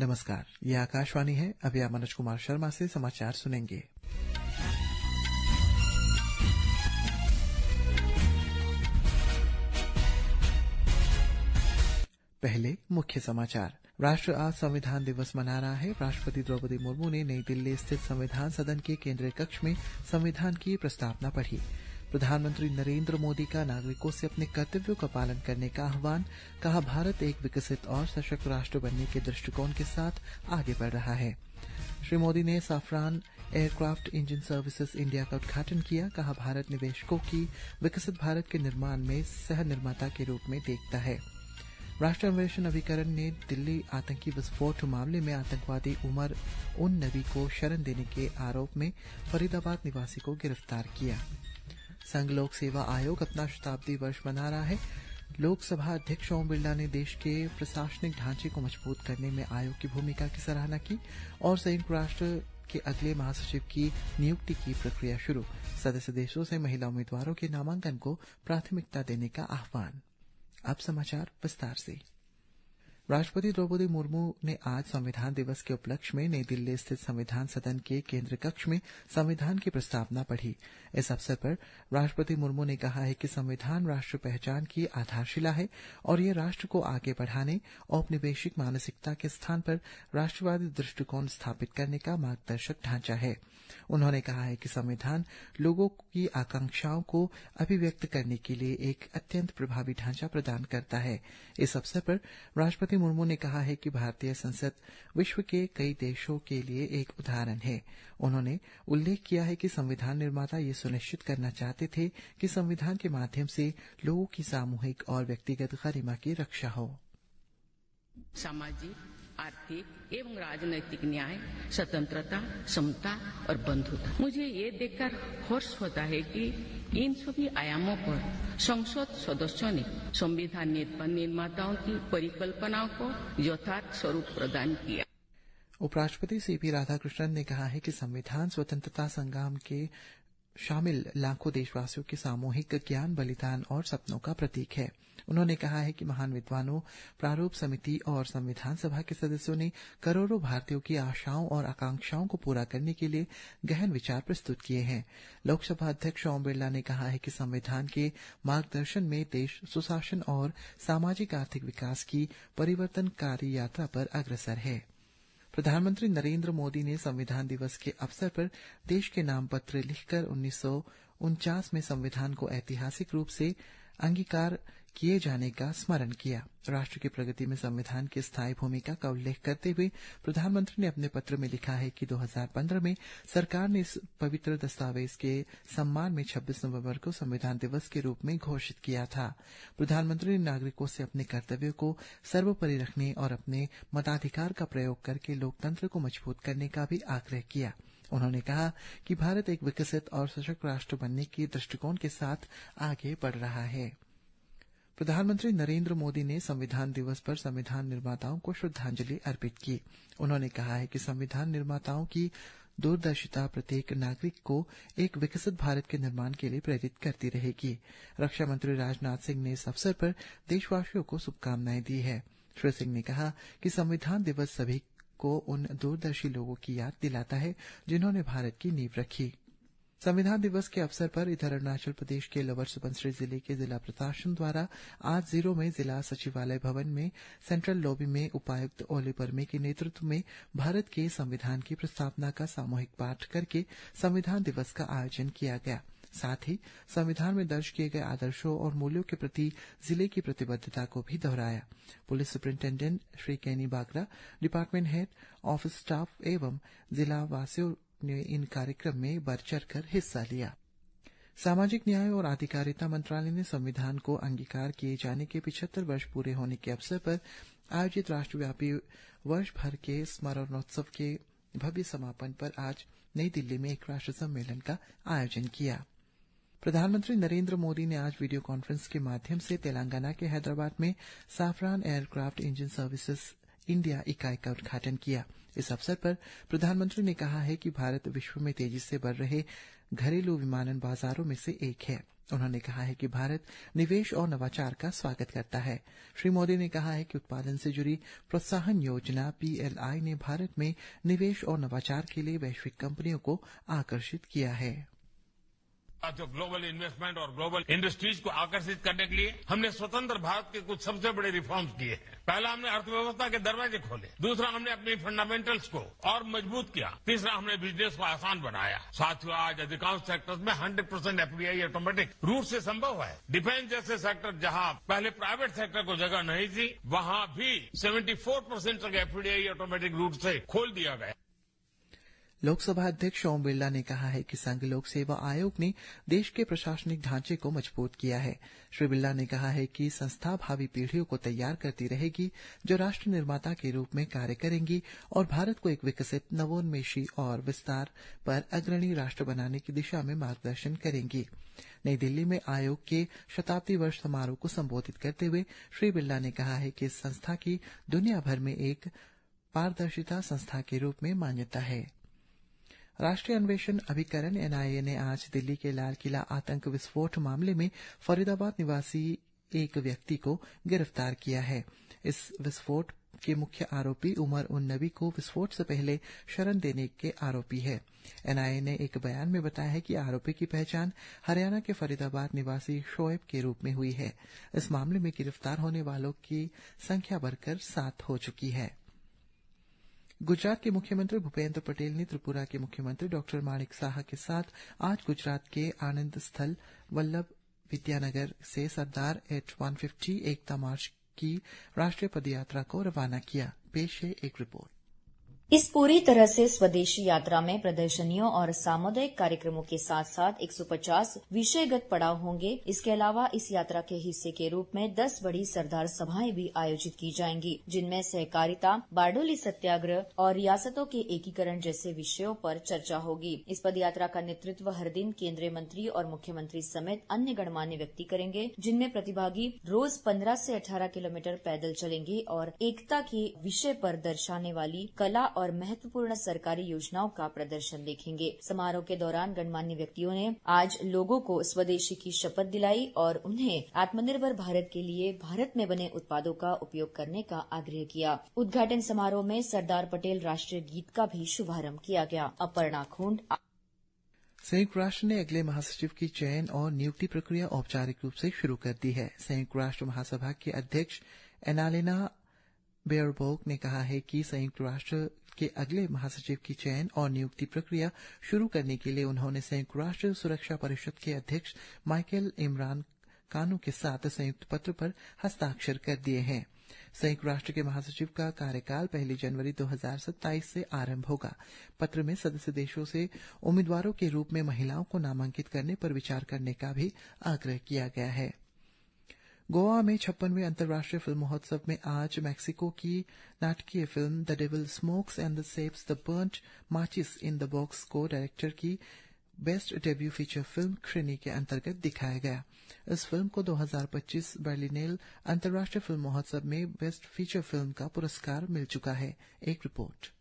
नमस्कार, ये आकाशवाणी है। अभी आप मनोज कुमार शर्मा से समाचार सुनेंगे। पहले मुख्य समाचार। राष्ट्र आज संविधान दिवस मना रहा है। राष्ट्रपति द्रौपदी मुर्मू ने नई दिल्ली स्थित संविधान सदन के केंद्रीय कक्ष में संविधान की प्रस्तावना पढ़ी। प्रधानमंत्री नरेंद्र मोदी का नागरिकों से अपने कर्तव्यों का पालन करने का आह्वान। कहा, भारत एक विकसित और सशक्त राष्ट्र बनने के दृष्टिकोण के साथ आगे बढ़ रहा है। श्री मोदी ने Safran aircraft engine services India का उद्घाटन किया। कहा, भारत निवेशकों की विकसित भारत के निर्माण में सह निर्माता के रूप में देखता है। राष्ट्रीय अन्वेषण अभिकरण ने दिल्ली आतंकी विस्फोट मामले में आतंकवादी उमर उन नबी को शरण देने के आरोप में फरीदाबाद निवासी को गिरफ्तार किया। संघ लोक सेवा आयोग अपना शताब्दी वर्ष मना रहा है। लोकसभा अध्यक्ष ओम बिरला ने देश के प्रशासनिक ढांचे को मजबूत करने में आयोग की भूमिका की सराहना की और संयुक्त राष्ट्र के अगले महासचिव की नियुक्ति की प्रक्रिया शुरू। सदस्य देशों से महिला उम्मीदवारों के नामांकन को प्राथमिकता देने का आह्वान। अब समाचार विस्तार से। राष्ट्रपति द्रौपदी मुर्मू ने आज संविधान दिवस के उपलक्ष्य में नई दिल्ली स्थित संविधान सदन के केंद्रीय कक्ष में संविधान की प्रस्तावना पढ़ी। इस अवसर पर राष्ट्रपति मुर्मू ने कहा है कि संविधान राष्ट्र पहचान की आधारशिला है और ये राष्ट्र को आगे बढ़ाने, औपनिवेशिक मानसिकता के स्थान पर राष्ट्रवादी दृष्टिकोण स्थापित करने का मार्गदर्शक ढांचा है। उन्होंने कहा है कि संविधान लोगों की आकांक्षाओं को अभिव्यक्त करने के लिए एक अत्यंत प्रभावी ढांचा प्रदान करता है। इस अवसर पर राष्ट्रपति मुर्मू ने कहा है कि भारतीय संसद विश्व के कई देशों के लिए एक उदाहरण है। उन्होंने उल्लेख किया है कि संविधान निर्माता ये सुनिश्चित करना चाहते थे कि संविधान के माध्यम से लोगों की सामूहिक और व्यक्तिगत गरिमा की रक्षा हो। सामाजिक, आर्थिक एवं राजनैतिक न्याय, स्वतंत्रता, समता और बंधुता। मुझे ये देखकर हर्ष होता है कि इन सभी आयामों पर संसद सदस्यों ने संविधान निर्माताओं की परिकल्पनाओं को यथार्थ स्वरूप प्रदान किया। उपराष्ट्रपति सीपी राधाकृष्णन ने कहा है कि संविधान स्वतंत्रता संग्राम के शामिल लाखों देशवासियों के सामूहिक ज्ञान, बलिदान और सपनों का प्रतीक है। उन्होंने कहा है कि महान विद्वानों, प्रारूप समिति और संविधान सभा के सदस्यों ने करोड़ों भारतीयों की आशाओं और आकांक्षाओं को पूरा करने के लिए गहन विचार प्रस्तुत किए हैं। लोकसभा अध्यक्ष ओम बिरला ने कहा है कि संविधान के मार्गदर्शन में देश सुशासन और सामाजिक आर्थिक विकास की परिवर्तनकारी यात्रा पर अग्रसर है। प्रधानमंत्री नरेंद्र मोदी ने संविधान दिवस के अवसर पर देश के नाम पत्र लिखकर 1949 में संविधान को ऐतिहासिक रूप से अंगीकार किए जाने का स्मरण किया। राष्ट्र की प्रगति में संविधान की स्थायी भूमिका का उल्लेख करते हुए प्रधानमंत्री ने अपने पत्र में लिखा है कि 2015 में सरकार ने इस पवित्र दस्तावेज के सम्मान में 26 नवंबर को संविधान दिवस के रूप में घोषित किया था। प्रधानमंत्री ने नागरिकों से अपने कर्तव्यों को सर्वोपरि रखने और अपने मताधिकार का प्रयोग करके लोकतंत्र को मजबूत करने का भी आग्रह किया। उन्होंने कहा कि भारत एक विकसित और सशक्त राष्ट्र बनने के दृष्टिकोण के साथ आगे बढ़ रहा है। प्रधानमंत्री नरेंद्र मोदी ने संविधान दिवस पर संविधान निर्माताओं को श्रद्धांजलि अर्पित की। उन्होंने कहा है कि संविधान निर्माताओं की दूरदर्शिता प्रत्येक नागरिक को एक विकसित भारत के निर्माण के लिए प्रेरित करती रहेगी। रक्षा मंत्री राजनाथ सिंह ने इस अवसर पर देशवासियों को शुभकामनाएं दी है। श्री सिंह ने कहा कि संविधान दिवस सभी को उन दूरदर्शी लोगों की याद दिलाता है जिन्होंने भारत की नींव रखी। संविधान दिवस के अवसर पर इधर अरुणाचल प्रदेश के लोअर सुबनसिरी जिले के जिला प्रशासन द्वारा आज 0 में जिला सचिवालय भवन में सेंट्रल लॉबी में उपायुक्त ओली बर्मे के नेतृत्व में भारत के संविधान की प्रस्तावना का सामूहिक पाठ करके संविधान दिवस का आयोजन किया गया। साथ ही संविधान में दर्ज किए गए आदर्शों और मूल्यों के प्रति जिले की प्रतिबद्धता को भी दोहराया। Police superintendent Shri Kenny Bagra, department head, office staff एवं जिला वासियों ने इन कार्यक्रम में बढ़ चढ़कर हिस्सा लिया। सामाजिक न्याय और अधिकारिता मंत्रालय ने संविधान को अंगीकार किए जाने के 75 वर्ष पूरे होने के अवसर पर आयोजित राष्ट्रव्यापी वर्ष भर के स्मरणोत्सव के भव्य समापन पर आज नई दिल्ली में एक राष्ट्र सम्मेलन का आयोजन किया। प्रधानमंत्री नरेंद्र मोदी ने आज वीडियो कॉन्फ्रेंस के माध्यम से तेलंगाना के हैदराबाद में Safran aircraft engine services India इकाई का उद्घाटन किया। इस अवसर पर प्रधानमंत्री ने कहा है कि भारत विश्व में तेजी से बढ़ रहे घरेलू विमानन बाजारों में से एक है। उन्होंने कहा है कि भारत निवेश और नवाचार का स्वागत करता है। श्री मोदी ने कहा है कि उत्पादन से जुड़ी प्रोत्साहन योजना PLI ने भारत में निवेश और नवाचार के लिए वैश्विक कंपनियों को आकर्षित किया है। जो ग्लोबल इन्वेस्टमेंट और ग्लोबल इंडस्ट्रीज को आकर्षित करने के लिए हमने स्वतंत्र भारत के कुछ सबसे बड़े रिफॉर्म्स किए हैं। पहला, हमने अर्थव्यवस्था के दरवाजे खोले। दूसरा, हमने अपनी फंडामेंटल्स को और मजबूत किया। तीसरा, हमने बिजनेस को आसान बनाया। साथियों, आज अधिकांश सेक्टर्स में 100% FDI ऑटोमेटिक रूट से संभव है। डिफेंस जैसे सेक्टर जहां पहले प्राइवेट सेक्टर को जगह नहीं थी, वहां भी 74% तक FDI ऑटोमेटिक रूट से खोल दिया गया। लोकसभा अध्यक्ष ओम बिरला ने कहा है कि संघ लोक सेवा आयोग ने देश के प्रशासनिक ढांचे को मजबूत किया है। श्री बिरला ने कहा है कि संस्था भावी पीढ़ियों को तैयार करती रहेगी जो राष्ट्र निर्माता के रूप में कार्य करेंगी और भारत को एक विकसित, नवोन्मेषी और विस्तार पर अग्रणी राष्ट्र बनाने की दिशा में मार्गदर्शन करेंगी। नई दिल्ली में आयोग के शताब्दी वर्ष समारोह को संबोधित करते हुए श्री बिरला ने कहा है कि इस संस्था की दुनिया भर में एक पारदर्शिता संस्था के रूप में मान्यता है। राष्ट्रीय अन्वेषण अभिकरण NIA ने आज दिल्ली के लाल किला आतंक विस्फोट मामले में फरीदाबाद निवासी एक व्यक्ति को गिरफ्तार किया है। इस विस्फोट के मुख्य आरोपी उमर उन नबी को विस्फोट से पहले शरण देने के आरोपी है। NIA ने एक बयान में बताया है कि आरोपी की पहचान हरियाणा के फरीदाबाद निवासी शोएब के रूप में हुई है। इस मामले में गिरफ्तार होने वालों की संख्या बढ़कर 7 हो चुकी है। गुजरात के मुख्यमंत्री भूपेन्द्र पटेल ने त्रिपुरा के मुख्यमंत्री डॉक्टर माणिक साहा के साथ आज गुजरात के आनंद स्थल वल्लभ विद्यानगर से सरदार एट 150 एकता मार्च की राष्ट्रीय पदयात्रा को रवाना किया। पेश है एक रिपोर्ट। इस पूरी तरह से स्वदेशी यात्रा में प्रदर्शनियों और सामुदायिक कार्यक्रमों के साथ साथ 150 विषयगत पड़ाव होंगे। इसके अलावा इस यात्रा के हिस्से के रूप में 10 बड़ी सरदार सभाएं भी आयोजित की जाएंगी, जिनमें सहकारिता, बारडोली सत्याग्रह और रियासतों के एकीकरण जैसे विषयों पर चर्चा होगी। इस पदयात्रा का नेतृत्व हर दिन केंद्रीय मंत्री और मुख्यमंत्री समेत अन्य गणमान्य व्यक्ति करेंगे, जिनमें प्रतिभागी रोज 15 से 18 किलोमीटर पैदल चलेंगे और एकता के विषय पर दर्शाने वाली कला और महत्वपूर्ण सरकारी योजनाओं का प्रदर्शन देखेंगे। समारोह के दौरान गणमान्य व्यक्तियों ने आज लोगों को स्वदेशी की शपथ दिलाई और उन्हें आत्मनिर्भर भारत के लिए भारत में बने उत्पादों का उपयोग करने का आग्रह किया। उद्घाटन समारोह में सरदार पटेल राष्ट्रीय गीत का भी शुभारंभ किया गया। अपर्णा खूंट। संयुक्त राष्ट्र ने अगले महासचिव की चयन और नियुक्ति प्रक्रिया औपचारिक रूप से शुरू कर दी है। संयुक्त राष्ट्र महासभा के अध्यक्ष एनालिना बेयरबोक ने कहा है कि संयुक्त राष्ट्र के अगले महासचिव की चयन और नियुक्ति प्रक्रिया शुरू करने के लिए उन्होंने संयुक्त राष्ट्र सुरक्षा परिषद के अध्यक्ष माइकल इमरान कानू के साथ संयुक्त पत्र पर हस्ताक्षर कर दिए हैं। संयुक्त राष्ट्र के महासचिव का कार्यकाल 1 जनवरी 2027 से आरंभ होगा। पत्र में सदस्य देशों से उम्मीदवारों के रूप में महिलाओं को नामांकित करने पर विचार करने का भी आग्रह किया गया है। गोवा में 56वें अंतर्राष्ट्रीय फिल्म महोत्सव में आज मैक्सिको की नाटकीय film the devil smokes and saves the burnt माचिस इन द बॉक्स को डायरेक्टर की बेस्ट डेब्यू फीचर फिल्म श्रेणी के अंतर्गत दिखाया गया। इस फिल्म को 2025 बर्लिनेल अंतर्राष्ट्रीय फिल्म महोत्सव में बेस्ट फीचर फिल्म का पुरस्कार मिल चुका है। एक रिपोर्ट।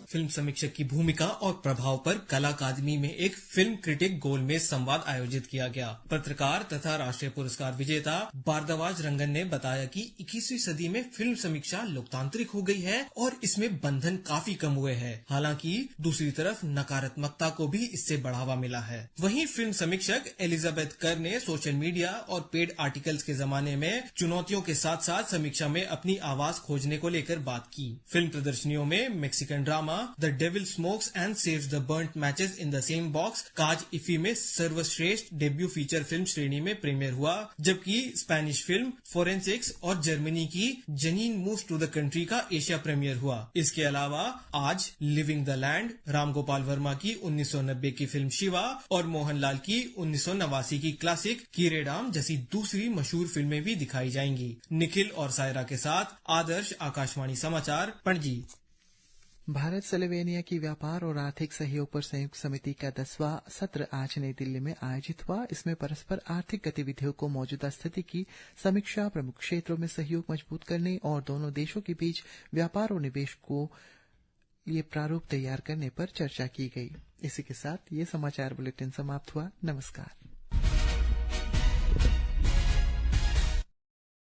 फिल्म समीक्षक की भूमिका और प्रभाव पर कला अकादमी में एक फिल्म क्रिटिक गोल में संवाद आयोजित किया गया। पत्रकार तथा राष्ट्रीय पुरस्कार विजेता भारद्वाज रंगन ने बताया कि 21वीं सदी में फिल्म समीक्षा लोकतांत्रिक हो गई है और इसमें बंधन काफी कम हुए हैं। हालांकि दूसरी तरफ नकारात्मकता को भी इससे बढ़ावा मिला है। वहीं फिल्म समीक्षक एलिजाबेथ कर ने सोशल मीडिया और पेड आर्टिकल्स के जमाने में चुनौतियों के साथ साथ समीक्षा में अपनी आवाज खोजने को लेकर बात की। फिल्म प्रदर्शनियों में Mexican drama the devil smokes and saves the burnt matches in the same box काज इफी में सर्वश्रेष्ठ डेब्यू फीचर फिल्म श्रेणी में प्रीमियर हुआ, जबकि स्पेनिश फिल्म फोरेंसिक्स और जर्मनी की जनीन मूव्स टू द कंट्री का एशिया प्रीमियर हुआ। इसके अलावा आज living the land, Ram Gopal Verma की 1990 की फिल्म शिवा और मोहनलाल की 1989 की क्लासिक कीरेडाम जैसी दूसरी मशहूर फिल्में भी दिखाई जाएंगी। निखिल और सायरा के साथ आदर्श, आकाशवाणी समाचार, पणजी। भारत स्लोवेनिया की व्यापार और आर्थिक सहयोग पर संयुक्त समिति का 10वां सत्र आज नई दिल्ली में आयोजित हुआ। इसमें परस्पर आर्थिक गतिविधियों को मौजूदा स्थिति की समीक्षा, प्रमुख क्षेत्रों में सहयोग मजबूत करने और दोनों देशों के बीच व्यापार और निवेश को ये प्रारूप तैयार करने पर चर्चा की गई। इसी के साथ ये समाचार बुलेटिन समाप्त हुआ। नमस्कार।